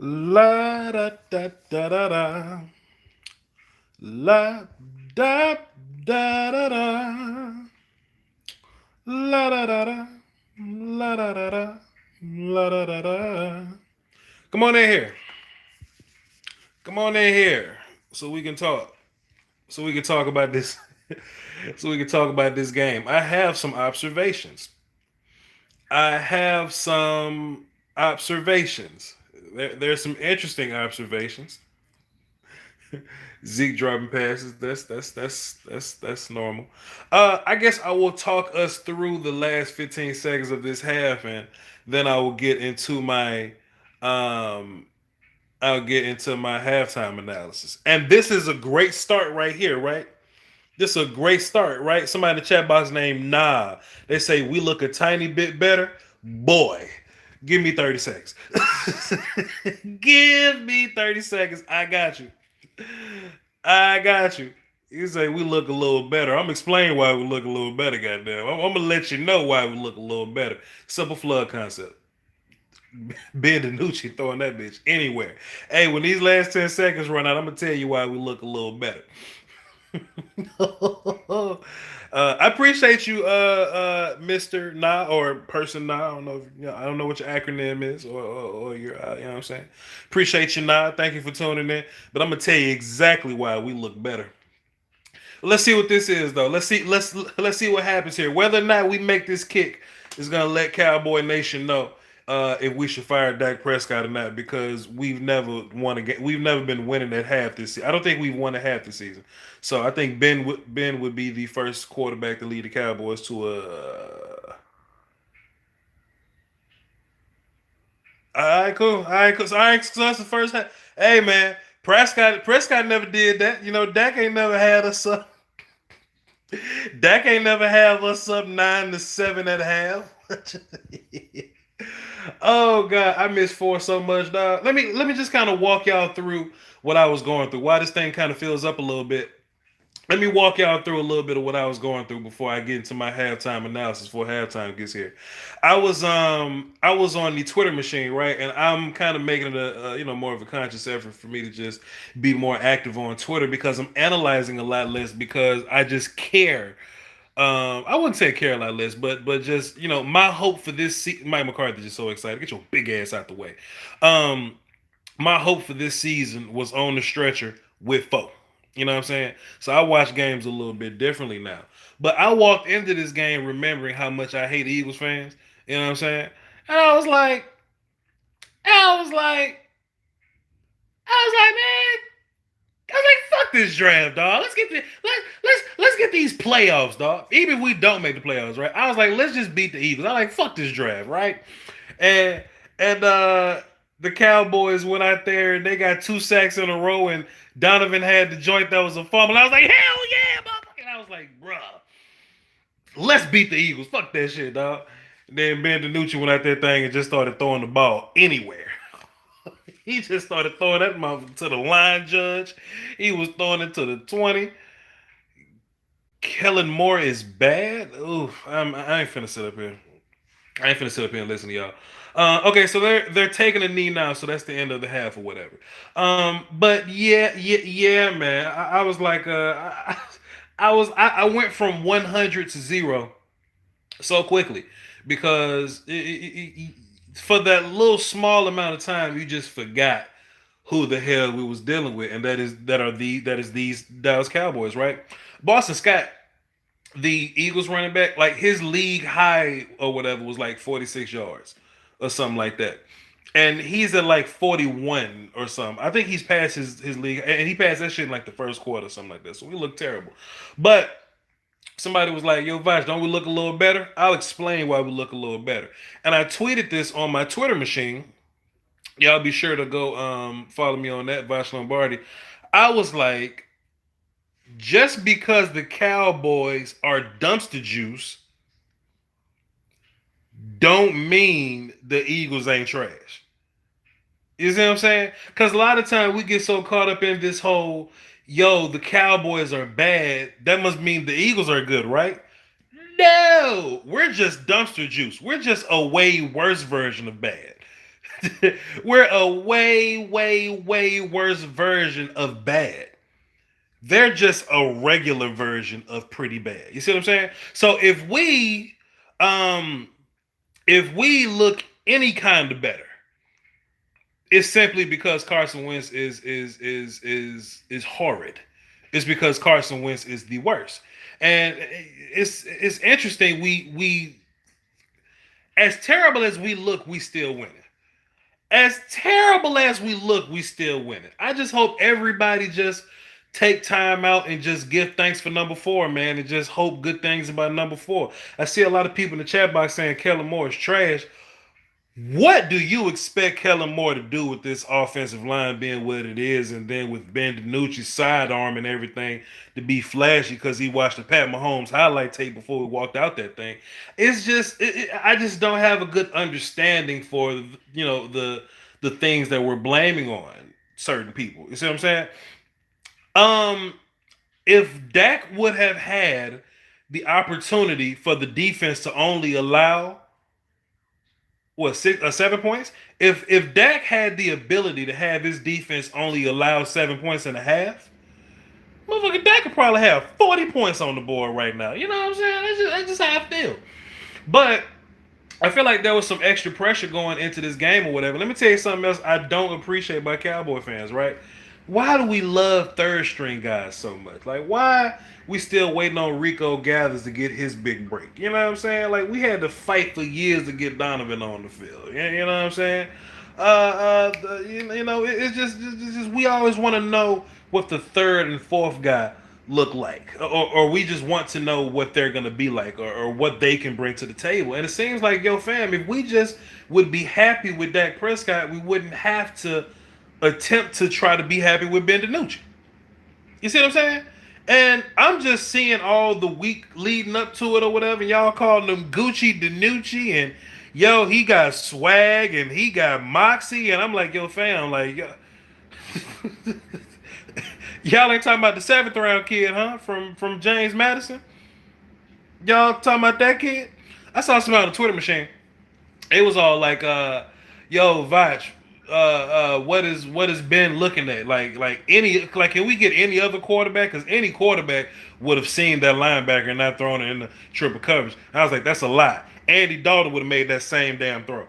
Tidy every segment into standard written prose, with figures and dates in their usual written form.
La da da da da da. La da da da da. La da da da. La da da da. La da da da. Come on in here. Come on in here. So we can talk. So we can talk about this. So we can talk about this game. I have some observations. I have some observations. There's some interesting observations. Zeke dropping passes. That's normal. I guess I will talk us through the last 15 seconds of this half, and then I will get into my um I'll get into my halftime analysis. And this is a great start right here, right? This is a great start, right? Somebody in the chat box named Nah. They say we look a tiny bit better. Boy, give me 30 seconds. Give me 30 seconds. I got you. I got you. You say we look a little better. I'm explaining why we look a little better, goddamn. I'm gonna let you know why we look a little better. Simple flood concept. Ben DiNucci throwing that bitch anywhere. Hey, when these last 10 seconds run out, I'm gonna tell you why we look a little better. I appreciate you, Mister Na or person Na. I don't know. If, you know, I don't know what your acronym is or your. You know what I'm saying. Appreciate you, Na. Thank you for tuning in. But I'm gonna tell you exactly why we look better. Let's see what this is, though. Let's see what happens here. Whether or not we make this kick is gonna let Cowboy Nation know if we should fire Dak Prescott or not, because we've never won a game. We've never been winning at half this season. I don't think we've won at half this season. So I think Ben would be the first quarterback to lead the Cowboys to a. All right, cool. All right, cool. So, all right, so that's the first half. Hey, man, Prescott never did that. You know, Dak ain't never had us up. Dak ain't never have us up 9-7 at half. Oh God, I miss four so much, dog. Let me just kind of walk y'all through what I was going through. Why this thing kind of fills up a little bit. Let me walk y'all through a little bit of what I was going through before I get into my halftime analysis. Before halftime gets here, I was on the Twitter machine, right, and I'm kind of making it more of a conscious effort for me to just be more active on Twitter, because I'm analyzing a lot less, because I just care. I wouldn't say care a lot less, but just, my hope for this Mike McCarthy just so excited. Get your big ass out the way. Um, my hope for this season was on the stretcher with Voch. You know what I'm saying? So I watch games a little bit differently now. But I walked into this game remembering how much I hate Eagles fans. You know what I'm saying? And I was like, man, I was like, fuck this draft, dog. Let's get these playoffs, dog. Even if we don't make the playoffs, right? I was like, let's just beat the Eagles. I like, fuck this draft, right? And the Cowboys went out there and they got 2 sacks in a row, and Donovan had the joint that was a fumble. I was like, hell yeah, motherfucker. And I was like, bruh, let's beat the Eagles. Fuck that shit, dog. And then Ben DiNucci went out that thing and just started throwing the ball anywhere. He just started throwing that motherfucker to the line judge. He was throwing it to the 20. Kellen Moore is bad. Oof, I ain't finna sit up here. I ain't finna sit up here and listen to y'all. Okay, so they're taking a knee now, so that's the end of the half or whatever. But yeah, man. I was like, I went from 100 to 0 so quickly, because for that little small amount of time, you just forgot who the hell we was dealing with, and that is these Dallas Cowboys, right? Boston Scott, the Eagles running back, like his league high or whatever was like 46 yards or something like that. And he's at like 41 or something. I think he's past his league, and he passed that shit in like the first quarter or something like that. So we look terrible. But somebody was like, yo, Voch, don't we look a little better? I'll explain why we look a little better. And I tweeted this on my Twitter machine. Y'all be sure to go follow me on that, Voch Lombardi. I was like, just because the Cowboys are dumpster juice don't mean the Eagles ain't trash. You see what I'm saying? Because a lot of times we get so caught up in this whole, yo, the Cowboys are bad, that must mean the Eagles are good, right? No, we're just dumpster juice. We're just a way worse version of bad. We're a way, way, way worse version of bad. They're just a regular version of pretty bad. You see what I'm saying? So um if we look any kind of better, it's simply because Carson Wentz is horrid. It's because Carson Wentz is the worst. And it's interesting. We as terrible as we look, we still winning. As terrible as we look, we still winning. I just hope everybody just take time out and just give thanks for number four, man, and just hope good things about number four. I see a lot of people in the chat box saying Kellen Moore is trash. What do you expect Kellen Moore to do with this offensive line being what it is, and then with Ben DiNucci's sidearm and everything to be flashy because he watched the Pat Mahomes highlight tape before he walked out that thing? It's just I just don't have a good understanding for the things that we're blaming on certain people. You see what I'm saying? Um, if Dak would have had the opportunity for the defense to only allow what 7 points. If Dak had the ability to have his defense only allow 7 points and a half, motherfucker Dak could probably have 40 points on the board right now. You know what I'm saying? That's just how I feel. But I feel like there was some extra pressure going into this game or whatever. Let me tell you something else I don't appreciate by Cowboy fans, right? Why do we love third string guys so much? Like, why we still waiting on Rico Gathers to get his big break? You know what I'm saying? Like, we had to fight for years to get Donovan on the field. You know what I'm saying? It's just we always want to know what the third and fourth guy look like, or we just want to know what they're gonna be like, or what they can bring to the table. And it seems like, yo, fam, if we just would be happy with Dak Prescott, we wouldn't have to attempt to try to be happy with Ben DiNucci. You see what I'm saying? And I'm just seeing all the week leading up to it or whatever. Y'all calling him Gucci DiNucci, and yo, he got swag and he got moxie, and I'm like, yo, fam, like, yo, y'all ain't talking about the seventh round kid, huh? From James Madison. Y'all talking about that kid? I saw somebody on the Twitter machine. It was all like, yo, Voch, what is Ben looking at? Like can we get any other quarterback? Because any quarterback would have seen that linebacker and not thrown it in the triple coverage. I was like, that's a lie. Andy Dalton would have made that same damn throw.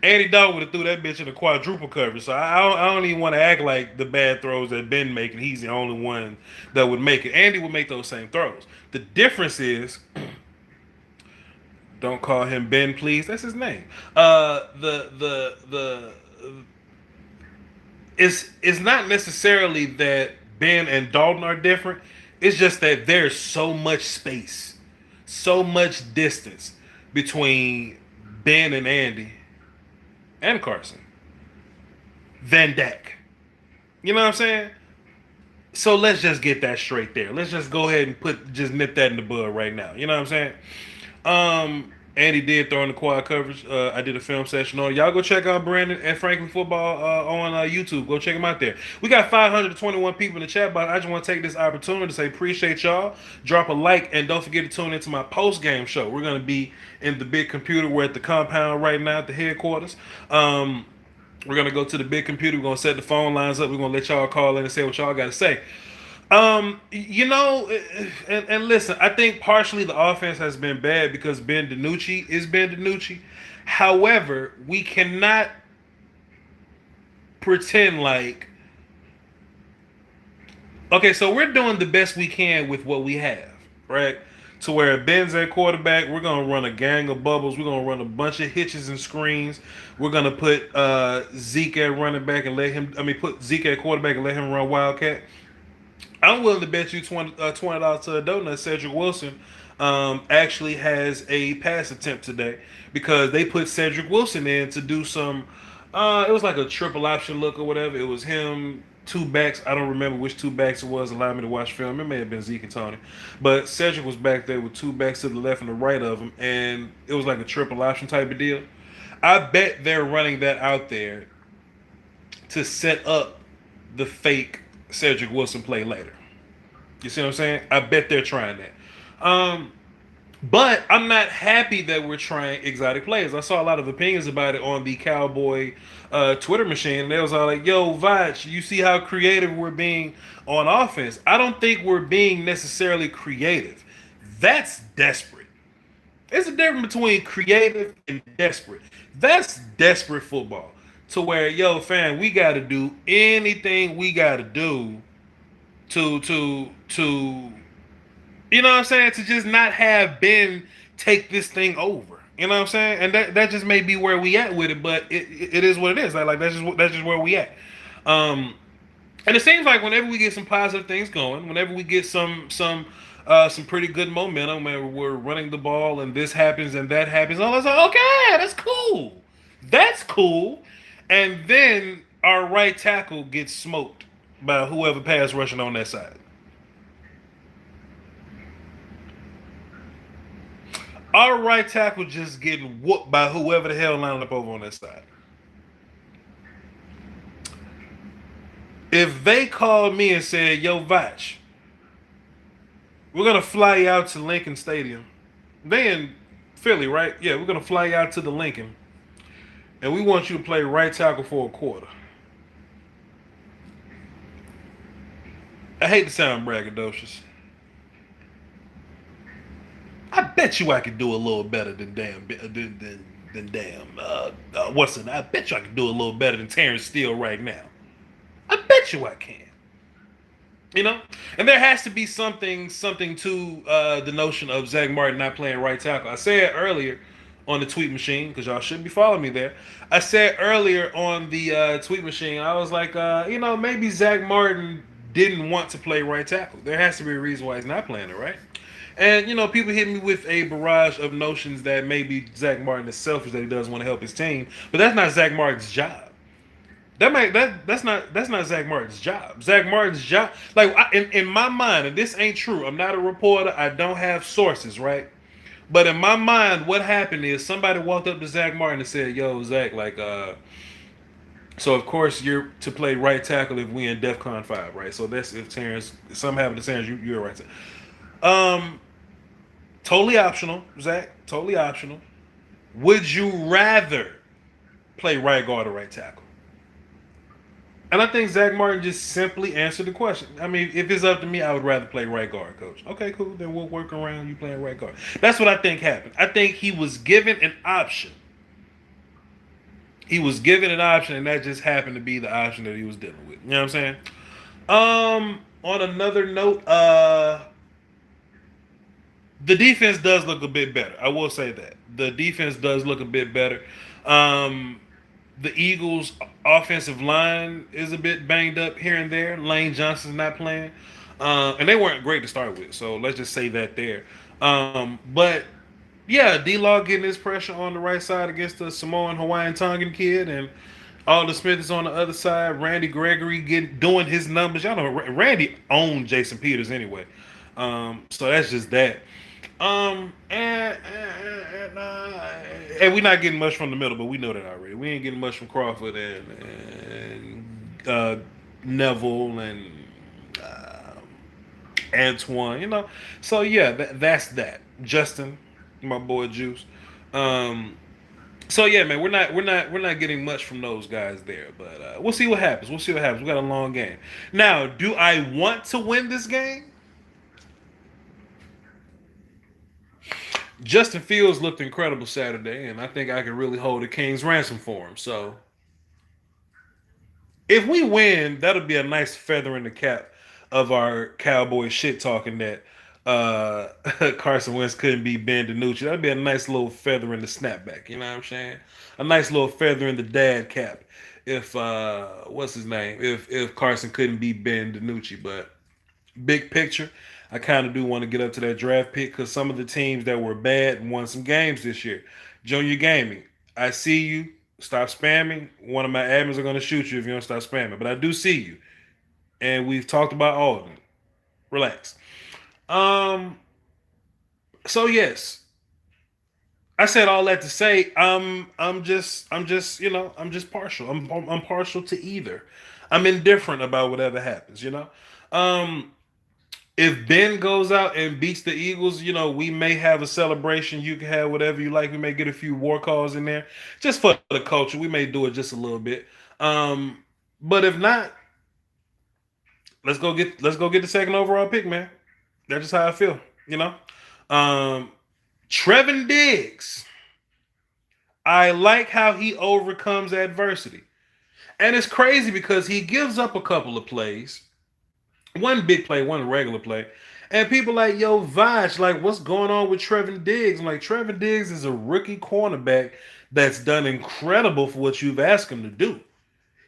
Andy Dalton would have threw that bitch in the quadruple coverage. So I don't even want to act like the bad throws that Ben making, he's the only one that would make it. Andy would make those same throws. The difference is, don't call him Ben, please. That's his name. The it's not necessarily that Ben and Dalton are different. It's just that there's so much space, so much distance between Ben and Andy and Carson than Dak. You know what I'm saying? So let's just get that straight there. Let's just go ahead and just nip that in the bud right now. You know what I'm saying? Andy did throw in the quad coverage. I did a film session on it. Y'all go check out Brandon and Franklin Football on YouTube. Go check them out there. We got 521 people in the chat box. I just want to take this opportunity to say appreciate y'all. Drop a like and don't forget to tune into my post-game show. We're going to be in the big computer. We're at the compound right now at the headquarters. We're going to go to the big computer. We're going to set the phone lines up. We're going to let y'all call in and say what y'all got to say. And listen, I think partially the offense has been bad because Ben DiNucci is Ben DiNucci. However, we cannot pretend like, okay, so we're doing the best we can with what we have, right? To where Ben's at quarterback, we're gonna run a gang of bubbles. We're gonna run a bunch of hitches and screens. We're gonna put Zeke at running back and put Zeke at quarterback and let him run wildcat. I'm willing to bet you $20 to a donut. Cedric Wilson actually has a pass attempt today because they put Cedric Wilson in to do some. It was like a triple option look or whatever. It was him, two backs. I don't remember which two backs it was. Allow me to watch film. It may have been Zeke and Tony, but Cedric was back there with two backs to the left and the right of him, and it was like a triple option type of deal. I bet they're running that out there to set up the fake Cedric Wilson play later. You see what I'm saying? I bet they're trying that. But I'm not happy that we're trying exotic players. I saw a lot of opinions about it on the Cowboy Twitter machine. And they was all like, "Yo, Voch, you see how creative we're being on offense? I don't think we're being necessarily creative. That's desperate. There's a difference between creative and desperate. That's desperate football. To where, yo, fam, we got to do anything we got to do to you know what I'm saying? To just not have Ben take this thing over. You know what I'm saying? And that just may be where we at with it, but it is what it is. Like that's just where we at. Um, and it seems like whenever we get some positive things going, whenever we get some pretty good momentum, and we're running the ball, and this happens and that happens, all that's like, okay, that's cool. And then our right tackle gets smoked by whoever pass rushing on that side. Our right tackle just getting whooped by whoever the hell lined up over on that side. If they called me and said, "Yo, Vach, we're gonna fly you out to Lincoln Stadium," they in Philly, right? Yeah, we're gonna fly you out to the Lincoln, and we want you to play right tackle for a quarter. I hate to sound braggadocious. I bet you I could do a little better than than damn what's it? I bet you I could do a little better than Terrence Steele right now. I bet you I can. You know, and there has to be something to the notion of Zach Martin not playing right tackle. I said earlier on the tweet machine because y'all shouldn't be following me there. I said earlier on the tweet machine, I was like, maybe Zach Martin didn't want to play right tackle. There has to be a reason why he's not playing it, right? And people hit me with a barrage of notions that maybe Zach Martin is selfish, that he doesn't want to help his team, but that's not Zach Martin's job. That's not Zach Martin's job. Zach Martin's job, like in my mind, and this ain't true. I'm not a reporter. I don't have sources, right? But in my mind, what happened is somebody walked up to Zach Martin and said, "Yo, Zach, like, so of course you're to play right tackle if we in DefCon 5, right? So that's if Terrence something happened to Terrence, you're right tackle. Um, totally optional, Zach. Totally optional. Would you rather play right guard or right tackle?" And I think Zach Martin just simply answered the question. I mean, if it's up to me, I would rather play right guard, coach. Okay, cool. Then we'll work around you playing right guard. That's what I think happened. I think he was given an option. He was given an option, and that just happened to be the option that he was dealing with. You know what I'm saying? On another note, the defense does look a bit better. I will say that the defense does look a bit better. Um, the Eagles' offensive line is a bit banged up here and there. Lane Johnson's not playing, and they weren't great to start with. So let's just say that there. But yeah, D-Law getting his pressure on the right side against the Samoan Hawaiian Tongan kid, and Alden Smith is on the other side. Randy Gregory doing his numbers. Y'all know Randy owned Jason Peters anyway. So that's just that. And we're not getting much from the middle, but we know that already. We ain't getting much from Crawford and Neville and uh, Antoine. So yeah, that's that. Justin, my boy Juice. Um, so yeah, man, we're not getting much from those guys there, but we'll see what happens. We'll see what happens. We got a long game. Now, do I want to win this game? Justin Fields looked incredible Saturday, and I think I can really hold a king's ransom for him. So if we win, that'll be a nice feather in the cap of our Cowboy shit talking that uh, Carson Wentz couldn't be Ben DiNucci. That'd be a nice little feather in the snapback. You know what I'm saying? A nice little feather in the dad cap. If what's his name? If Carson couldn't be Ben DiNucci, but big picture, I kind of do want to get up to that draft pick because some of the teams that were bad won some games this year. Junior Gaming, I see you. Stop spamming. One of my admins are going to shoot you if you don't stop spamming. But I do see you, and we've talked about all of them. Relax. Um. So yes, I said all that to say I'm just partial. I'm partial to either. I'm indifferent about whatever happens. Um If Ben goes out and beats the Eagles, we may have a celebration. You can have whatever you like. We may get a few war calls in there just for the culture. We may do it just a little bit. Um, but if not, let's go get the second overall pick, man. That's just how I feel. You know, um, Trevin Diggs. I like how he overcomes adversity, and it's crazy because he gives up a couple of plays, one big play, one regular play. And people like, yo, Voch, like, what's going on with Trevin Diggs? I'm like, Trevin Diggs is a rookie cornerback that's done incredible for what you've asked him to do.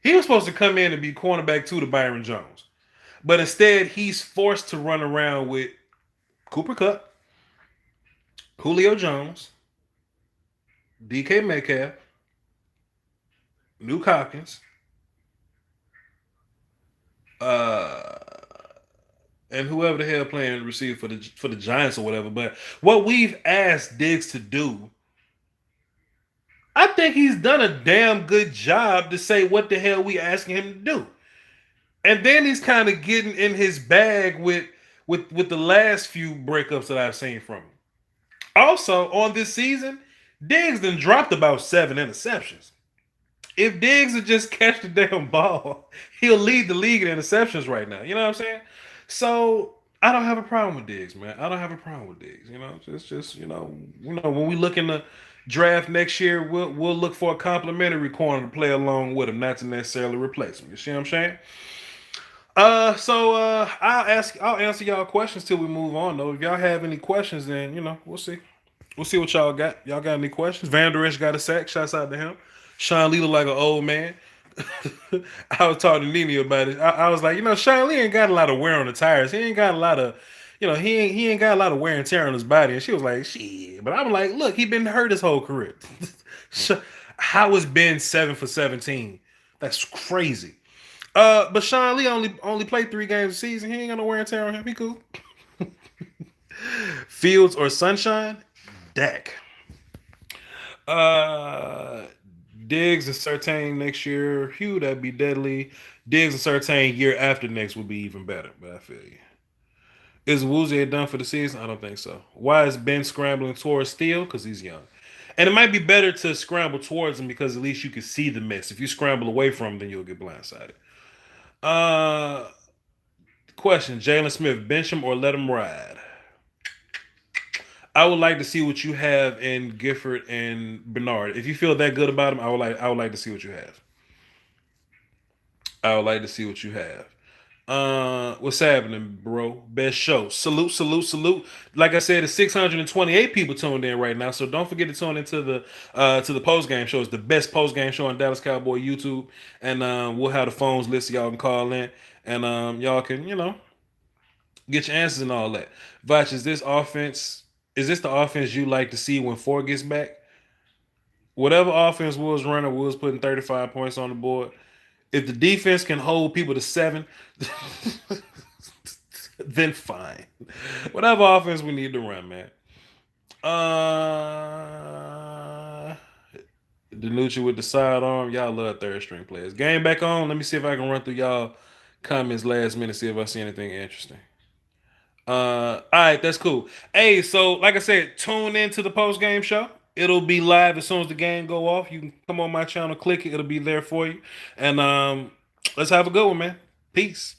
He was supposed to come in and be cornerback two to Byron Jones. But instead, he's forced to run around with Cooper Kupp, Julio Jones, DK Metcalf, Nuke Hopkins, uh, and whoever the hell playing receiver for the Giants or whatever. But what we've asked Diggs to do, I think he's done a damn good job to say what the hell we asking him to do. And then he's kind of getting in his bag with the last few breakups that I've seen from him. Also, on this season, Diggs then dropped about 7 interceptions. If Diggs would just catch the damn ball, he'll lead the league in interceptions right now. You know what I'm saying? So I don't have a problem with Diggs, man. I don't have a problem with Diggs. Just when we look in the draft next year, we'll look for a complimentary corner to play along with him, not to necessarily replace him. You see what I'm saying? So I'll answer y'all questions till we move on though. If y'all have any questions, then we'll see. We'll see what y'all got. Y'all got any questions? Van Der Esch got a sack. Shouts out to him. Sean Lee look like an old man. I was talking to Nene about it. I was like, Sean Lee ain't got a lot of wear on the tires. He ain't got a lot of, he ain't got a lot of wear and tear on his body. And she was like, shit. But I'm like, look, he been hurt his whole career. How has Ben 7 for 17? That's crazy. But Sean Lee only played 3 games a season. He ain't got no wear and tear on him. He cool. Fields or Sunshine? Dak. Uh, Diggs and Surtain next year. Hugh, that'd be deadly. Diggs and Surtain year after next would be even better. But I feel you. Is Woozy done for the season? I don't think so. Why is Ben scrambling towards Steele? Because he's young. And it might be better to scramble towards him because at least you can see the mess. If you scramble away from him, then you'll get blindsided. Uh, Question: Jalen Smith, bench him or let him ride? I would like to see what you have in Gifford and Bernard. If you feel that good about him, I would like to see what you have. I would like to see what you have. What's happening, bro? Best show. Salute, salute, salute. Like I said, it's 628 people tuned in right now. So don't forget to tune into the post game show. It's the best post game show on Dallas Cowboy YouTube. And we'll have the phones listed. Y'all can call in. And y'all can, get your answers and all that. Vach, is this the offense you like to see when Four gets back? Whatever offense Will's running, Will's putting 35 points on the board. If the defense can hold people to 7, then fine. Whatever offense we need to run, man. Danucci with the sidearm. Y'all love third string players. Game back on. Let me see if I can run through y'all comments last minute, see if I see anything interesting. All right, that's cool. Hey, so like I said, tune into the post game show. It'll be live as soon as the game go off. You can come on my channel, click it. It'll be there for you. And let's have a good one, man. Peace.